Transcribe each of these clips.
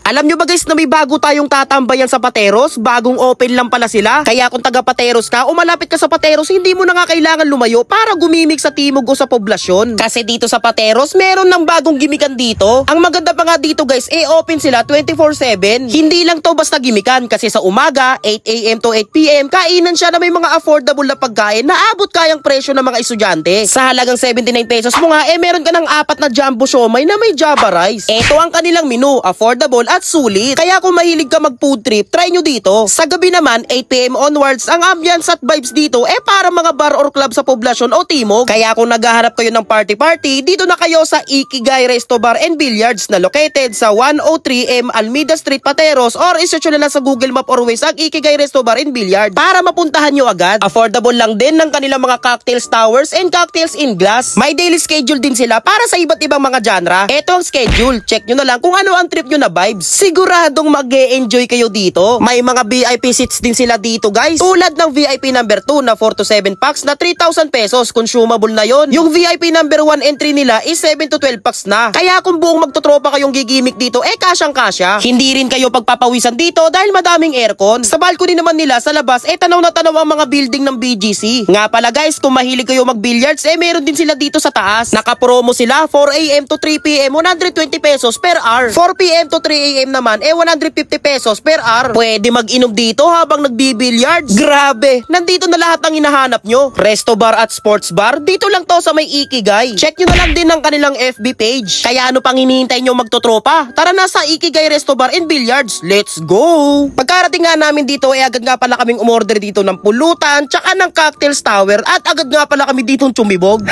Alam nyo ba guys na may bago tayong tatambayan sa Pateros? Bagong open lang pala sila. Kaya kung taga Pateros ka o malapit ka sa Pateros, hindi mo na nga kailangan lumayo para gumimik sa timog o sa poblasyon. Kasi dito sa Pateros, meron ng bagong gimikan dito. Ang maganda pa nga dito guys, open sila 24/7. Hindi lang to basta gimikan kasi sa umaga, 8 AM to 8 PM, kainan siya na may mga affordable na pagkain na abot kayang presyo ng mga estudyante. Sa halagang 79 pesos mo nga, meron ka ng 4 na jumbo siomay na may Java rice. Ito ang kanilang menu, affordable at sulit. Kaya kung mahilig ka mag food trip, try nyo dito. Sa gabi naman, 8 PM onwards, ang ambience at vibes dito para mga bar or club sa poblasyon o timog. Kaya kung naghahanap kayo ng party-party, dito na kayo sa Ikigai Resto Bar and Billiards na located sa 103M Almeida Street, Pateros, or isearch nyo na lang sa Google Map or Waze ang Ikigai Resto Bar and Billiards para mapuntahan nyo agad. Affordable lang din ng kanilang mga cocktails towers and cocktails in glass. May daily schedule din sila para sa iba't ibang mga genre. Ito ang schedule. Check nyo na lang kung ano ang trip nyo na vibes. Siguradong mag-e-enjoy kayo dito. May mga VIP seats din sila dito guys. Tulad ng VIP number 2 na 4 to 7 packs na 3,000 pesos. Consumable na yon. Yung VIP number 1 entry nila is 7 to 12 packs na. Kaya kung buong magtotropa kayong gigimik dito, kasyang-kasya. Hindi rin kayo pagpapawisan dito dahil madaming aircon. Sa balcony naman nila sa labas, tanaw na tanaw ang mga building ng BGC. Nga pala guys, kung mahilig kayo mag-billiards, meron din sila dito sa taas. Naka-promo sila 4 AM to 3 PM, 120 pesos per hour. 4 PM to 3 AM naman, 150 pesos per hour. Pwede mag-inom dito habang nagbi-billiards. Grabe, nandito na lahat ng hinahanap nyo. Resto bar at sports bar, dito lang to sa may Ikigai. Check nyo na lang din ang kanilang FB page. Kaya ano pang hinihintay nyo magtotropa? Tara na sa Ikigai Resto Bar and Billiards. Let's go! Pagkarating nga namin dito, agad nga pala kaming umorder dito ng pulutan, tsaka ng cocktails tower, at agad nga pala kami dito tumibog.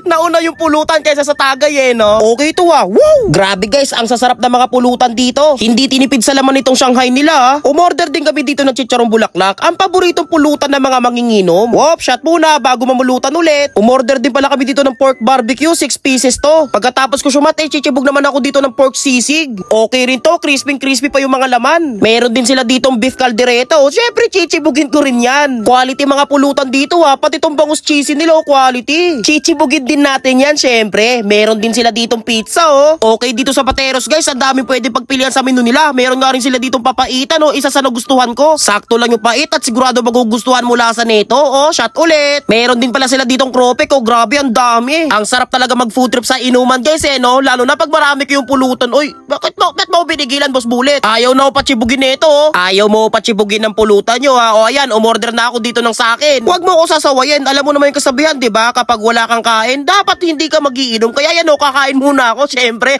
Nauna yung pulutan kaysa sa Tagay no? Okay to Woo! Grabe guys, ang sasarap na mga pulutan dito. Hindi tinipid sa laman itong Shanghai nila. Umorder din kami dito ng chicharong bulaklak, ang paboritong pulutan ng mga manginginom. Wop, shot muna bago mamulutan ulit. Umorder din pala kami dito ng pork barbecue, 6 pieces to. Pagkatapos ko sumat, chichibog naman ako dito ng pork sisig. Okay rin to, crispy pa yung mga laman. Meron din sila ditong beef caldereta. Syempre chichibugin ko rin yan. Quality mga pulutan dito pati itong bangus cheesy nila quality. Chichibugin din natin yan syempre. Meron din sila ditong pizza Okay dito sa Pateros guys, ang dami pwede pagpilian sa menu nila. Meron nga rin sila ditong papaitan isa sa nagustuhan ko. Sakto lang yung pait at sigurado magugustuhan mo lasa nito. Shot ulit. Meron din pala sila ditong krope grabe ang dami. Ang sarap talaga mag food trip sa inuman guys no? Lalo na pag marami kayong pulutan. Bakit mo binigilan boss Bullet? Ayaw na pachibugin nito Ayaw mo pachibugin ng pulutan nyo ayan, umorder na ako dito ng sakin. Huwag mo ko sasawayin. Alam mo naman yung kasabihan, diba? Kapag wala kang kain, dapat hindi ka magiinom. Kaya yan kakain muna ako syempre.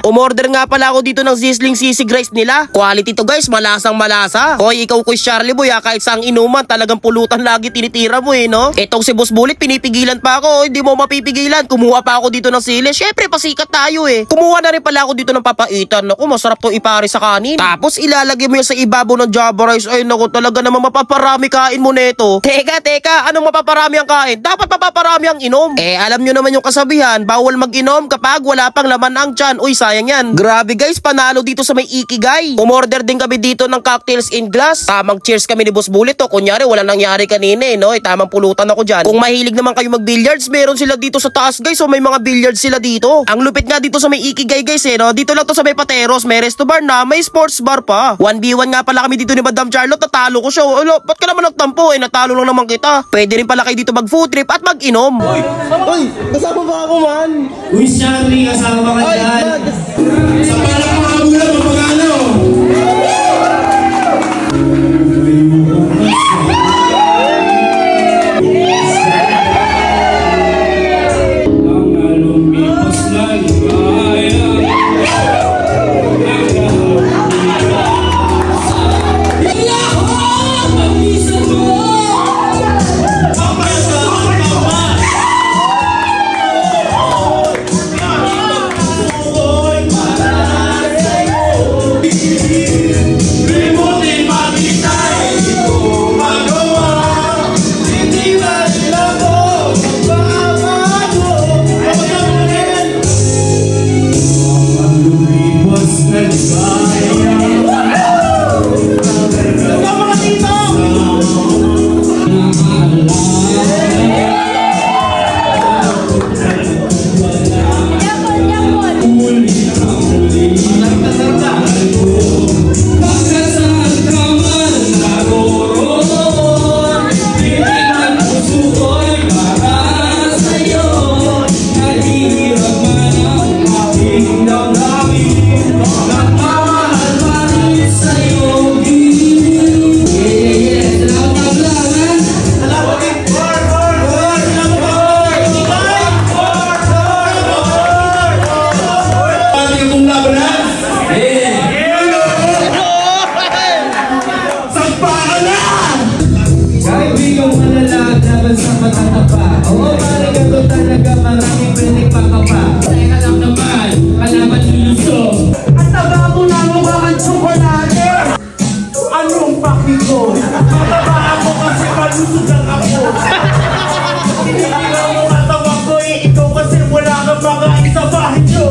Umorder nga pala ako dito ng sizzling sisig rice nila. Quality to guys, malasang malasa. Hoy, ikaw Kuya Charlie Boy kahit saang inuman, talagang pulutan lagi tinitira mo no? Itong si Boss Bullet, pinipigilan pa ako. Hindi mo mapipigilan. Kumuha pa ako dito ng sili. Syempre, pasikat tayo Kumuha na rin pala ako dito ng papaitan. Naku, masarap to ipare sa kanin. Tapos ilalagay mo yan sa ibabaw ng Java rice. Ay naku, talaga naman mapaparami kain mo neto. Teka, anong mapaparami ang kain? Dapat mapaparami ang inom. Alam nyo naman yung kasabihan, bawal mag-inom kapag wala pang laman ang tiyan. Sayang yan. Grabe guys, panalo dito sa may Ikigai. Umorder din kami dito ng cocktails in glass. Tamang cheers kami ni Boss Bullet kunyari wala nangyari kanina no? Tamang pulutan ako dyan. Kung mahilig naman kayo mag-billiards, meron sila dito sa taas guys. May mga billiards sila dito. Ang lupit nga dito sa may Ikigai guys no? Dito lang to sa may Pateros. May resto bar na, may sports bar pa. 1v1 nga pala kami dito ni Madam Charlotte. Natalo ko siya. Ba't ka naman nagtampo natalo lang naman kita. Pwede rin pala kayo dito mag food trip at mag-inom. Uy, kasama ba ako man? Uy Charlie, kasama ka dyan. Sa pala ko mga mula mapagano. ko. Mataba ako kasi malusog lang ako. Hindi lang mo katawa ko ikaw kasi wala kang makain sa bahay nyo.